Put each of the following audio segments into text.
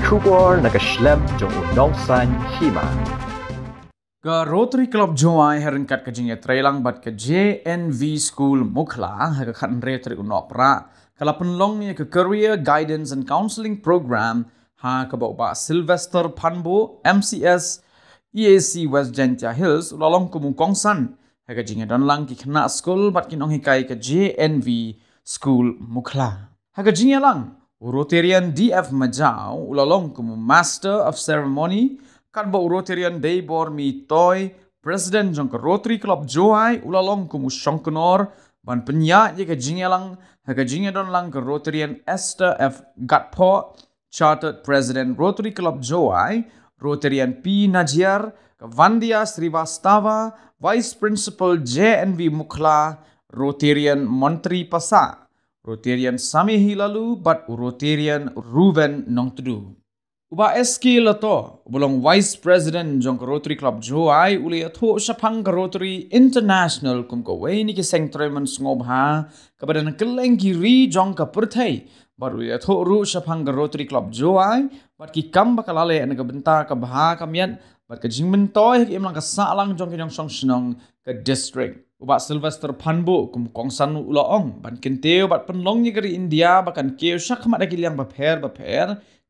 Kubor nakaslem jong unongsan Hima. Ke Rotary Club Joai herengkat ke jingnya trailang bat ke JNV Skul Mukla ha ke khan retri unopra kala penlongnya ke Career Guidance and Counseling Program ha ke bawa Sylvester Panbo MCS EAC West Gentia Hills ulalong ke mungkongsan ha ke jingnya donlang ki Khynnah Skul bat kinong hikai ke JNV Skul Mukla ha ke jingnya lang Rotarian DF Majau ulalong ke Master of Ceremony kan ba Rotarian Day Bor mi toy President jong ke Rotary Club Joai ulalong kumu Shongkonor ban penya ye ke jingelang ha ke jingedon lang ke Rotarian Esther F Gatpo Chartered President Rotary Club Joai Rotarian P Najiar ke Vandia Srivastava Vice Principal JNV Mukla Rotarian Montri Pasa Rotarian Sami Hilalu bat Rotarian Ruben Nongtudu Uba SK lato, bulong Vice President jong Rotary Club Joai uli atho sapang Rotary International kum ko way ni ki sengtreman ngob ha kepada nak keleng kiri jong ka perthai baru uli atho ru sapang Rotary Club Joai bat ki kam bakalale nak benta ka baha kamian bat ke jingmen toy ki imlang ka salang jong ki jong song snong ke district Uba Sylvester Panbo kum kongsan ulaong ban kenteu bat penlong ni keri India bakan keu syak mat ki liang baper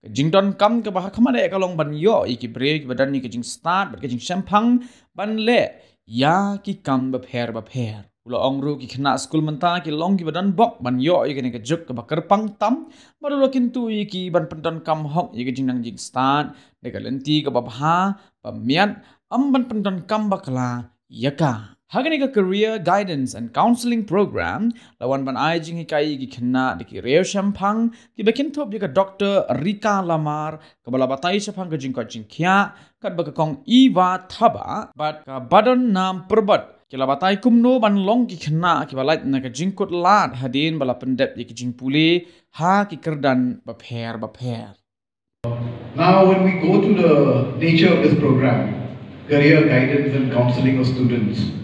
Pyndonkam ke bahak kamade kalong ban yo iki break badan ni ke Jingstad bat ke jing champang ban le ya ki kam baper ula ongru ki Khynnah Skul Mynta ki long ki badan bok ban yo iki ne ke juk ke bakar pang tam baru lakin tu iki ban Pyndonkam hok iki jing nang Jingstad de ka lenti ke babha pamiat ban Pyndonkam bakla yaka Hagani ka Career Guidance and Counseling Program lawan ban ai jing hikai ki Khynnah de ki reo champang ki bekin top ka Dr. Rika Lamar ka balabatai champang ka jing ka jing khia kat ba kong Iwa Thaba bat ka badon nam perbat ki labatai kumno ban long ki Khynnah ki balait na ka jingkut lat hadin bala pendep ki jing puli ha ki kerdan baper Now when we go to the nature of this program Career Guidance and Counseling of Students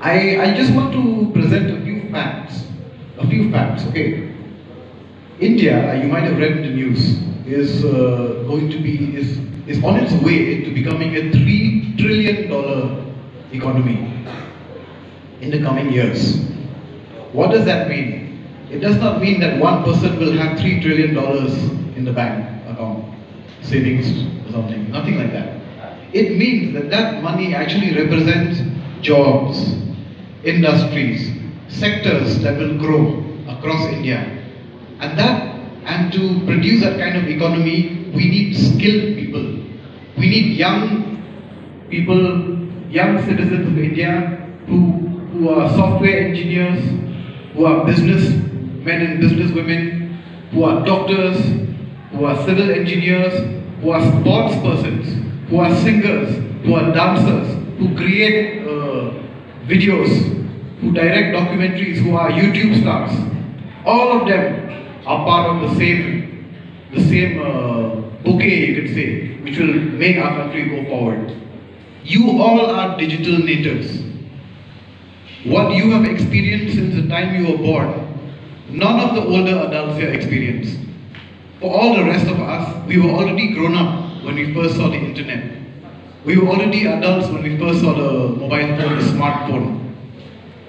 I just want to present a few facts, okay. India, you might have read in the news, is on its way to becoming a $3 trillion economy in the coming years. What does that mean? It does not mean that one person will have $3 trillion in the bank account, savings or something, nothing like that. It means that that money actually represents jobs, industries, sectors that will grow across India. And to produce that kind of economy, we need skilled people. We need young people, young citizens of India who are software engineers, who are businessmen and businesswomen, who are doctors, who are civil engineers, who are sports persons, who are singers, who are dancers, who create videos, who direct documentaries, who are YouTube stars. All of them are part of the same bouquet, you could say, which will make our country go forward. You all are digital natives. What you have experienced since the time you were born, none of the older adults here experienced. For all the rest of us, we were already grown up when we first saw the internet. We were already adults when we first saw the mobile phone, the smartphone.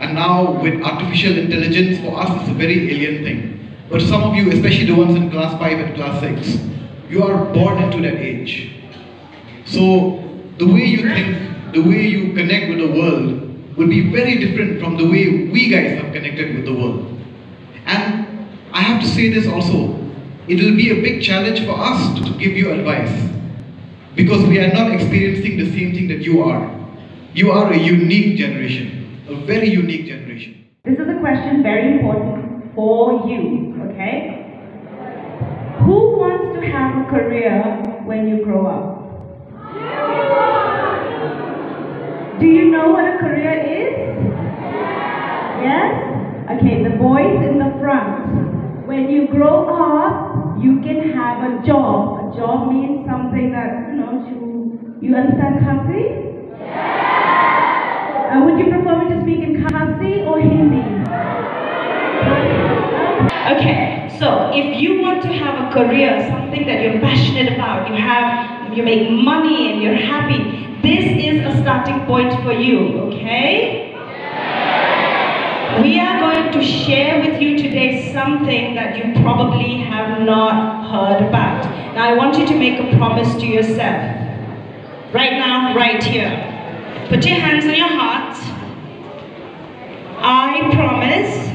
And now with artificial intelligence, for us it's a very alien thing. But some of you, especially the ones in class 5 and class 6, you are born into that age. So the way you think, the way you connect with the world will be very different from the way we guys have connected with the world. And I have to say this also, it will be a big challenge for us to give you advice. Because we are not experiencing the same thing that you are. You are a unique generation, a very unique generation. This is a question very important for you, okay? Who wants to have a career when you grow up? Do you know what a career is? Yes? Okay, the boys in the front. When you grow up, you can have a job. A job means something that, you understand Khasi? Would you prefer me to speak in Khasi or Hindi? Okay, so if you want to have a career, something that you're passionate about, you make money and you're happy, this is a starting point for you, okay? We are going to share with you today something that you probably have not heard about. Now I want you to make a promise to yourself. Right now, right here. Put your hands on your heart. I promise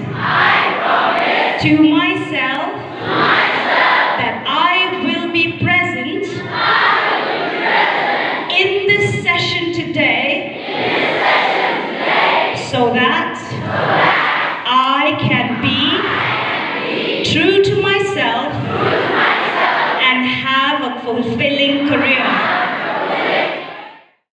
to myself that I will be present in this session today so that